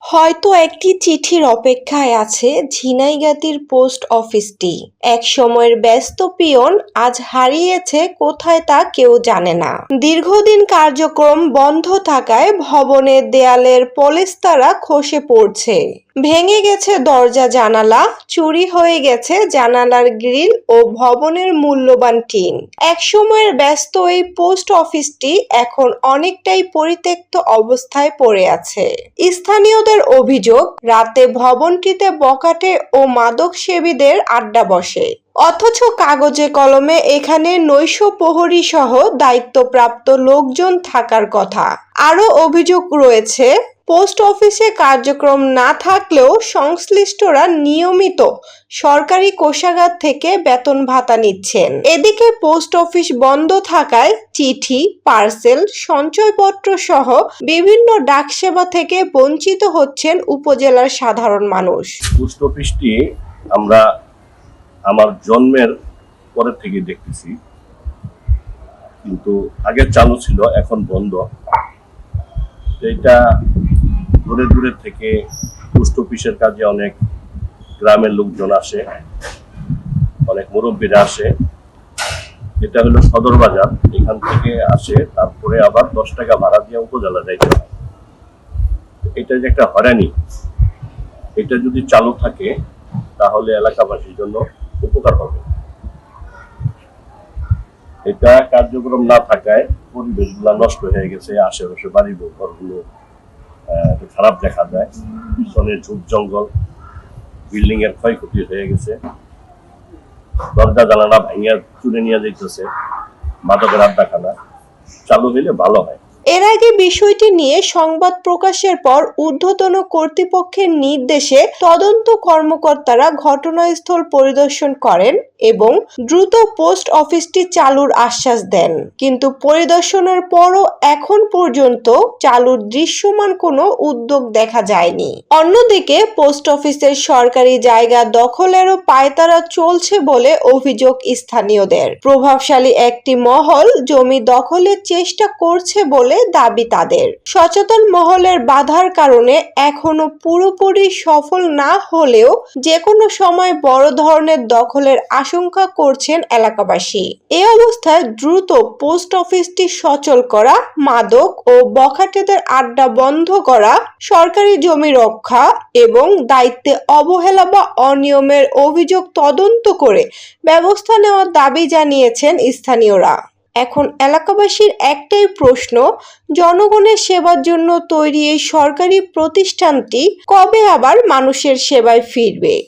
হয়তো একটি চিঠির অপেক্ষায় আছে ঝিনাইগাতীর পোস্ট অফিসটি। এক সময়ের ব্যস্ত পিয়ন আজ হারিয়েছে কোথায় তা কেউ জানে না। দীর্ঘদিন কার্যক্রম বন্ধ থাকায় ভবনের দেয়ালের পলেস্তারা খসে পড়ছে, ভেঙে গেছে দরজা জানালা, চুরি হয়ে গেছে জানালার গ্রিল ও ভবনের মূল্যবান টিন। এক সময়ের ব্যস্ত এই পোস্ট অফিসটি এখন অনেকটাই পরিত্যক্ত অবস্থায় পড়ে আছে। স্থানীয়দের অভিযোগ, রাতে ভবনটিতে বখাটে ও মাদক সেবীদের আড্ডা বসে, অথচ কাগজে কলমে এখানে নৈশ প্রহরী সহ দায়িত্বপ্রাপ্ত লোকজন থাকার কথা। আরও অভিযোগ রয়েছে, পোস্ট অফিসে কার্যক্রম না থাকলেও সংশ্লিষ্টরা নিয়মিত সরকারি কোষাগার থেকে বেতন ভাতা নিচ্ছেন। এদিকে পোস্ট অফিস বন্ধ থাকায় চিঠি, পার্সেল, সঞ্চয়পত্র সহ বিভিন্ন ডাকসেবা থেকে বঞ্চিত হচ্ছেন উপজেলার সাধারণ মানুষ। পোস্ট অফিসটি আমরা আমার জন্মের পরে থেকে দেখতেছি, কিন্তু আগে চালু ছিল, এখন বন্ধ। এটা দূরে দূরে থেকে পোস্ট অফিসের কাজে অনেক গ্রামের লোকজন আসে, অনেক মুরব্বীরা আসে। এটা হলো সদর বাজার, এখান থেকে আসে, তারপরে আবার 10 টাকা ভাড়া দিয়ে উপজেলা যাইতে হয়। এটা যে একটা হয়রানি, এটা যদি চালু থাকে তাহলে এলাকাবাসীর জন্য উপকার হবে। এটা কার্যক্রম না থাকায় পরিবেশগুলো নষ্ট হয়ে গেছে, আশেপাশে বাড়ি ঘরগুলো খারাপ দেখা যায়, পিছনে ঝোপ জঙ্গল, বিল্ডিং এর ক্ষয়ক্ষতি হয়ে গেছে, দরজা জানালা ভাঙিয়া চুরে নিয়ে যাইতেছে। মাদকের আড্ডাখানা চালু হইলে ভালো হয়। এর আগে বিষয়টি নিয়ে সংবাদ প্রকাশের পর ঊর্ধ্বতন কর্তৃপক্ষের নির্দেশে তদন্ত কর্মকর্তারা ঘটনাস্থল পরিদর্শন করেন এবং দ্রুত পোস্ট অফিসটি চালুর আশ্বাস দেন। কিন্তু পরিদর্শনের পরও এখন পর্যন্ত চালুর দৃশ্যমান কোনো উদ্যোগ দেখা যায়নি। অন্যদিকে পোস্ট অফিসের সরকারি জায়গা দখলেরও পায়তারা চলছে বলে অভিযোগ স্থানীয়দের। প্রভাবশালী একটি মহল জমি দখলের চেষ্টা করছে বলে দাবি তাদের। সচেতন মহলের বাধার কারণে এখনো পুরোপুরি সফল না হলেও যে কোনো সময় বড় ধরনের দখলের আশঙ্কা করছেন এলাকাবাসী। এই অবস্থায় দ্রুত পোস্ট অফিসটি সচল করা, মাদক ও বখাটেদের আড্ডা বন্ধ করা, সরকারি জমি রক্ষা এবং দায়িত্বে অবহেলা বা অনিয়মের অভিযোগ তদন্ত করে ব্যবস্থা নেওয়ার দাবি জানিয়েছেন স্থানীয়রা। এখন এলাকাবাসীর একটাই প্রশ্ন, জনগণের সেবার জন্য তৈরি এই সরকারি প্রতিষ্ঠানটি কবে আবার মানুষের সেবায় ফিরবে?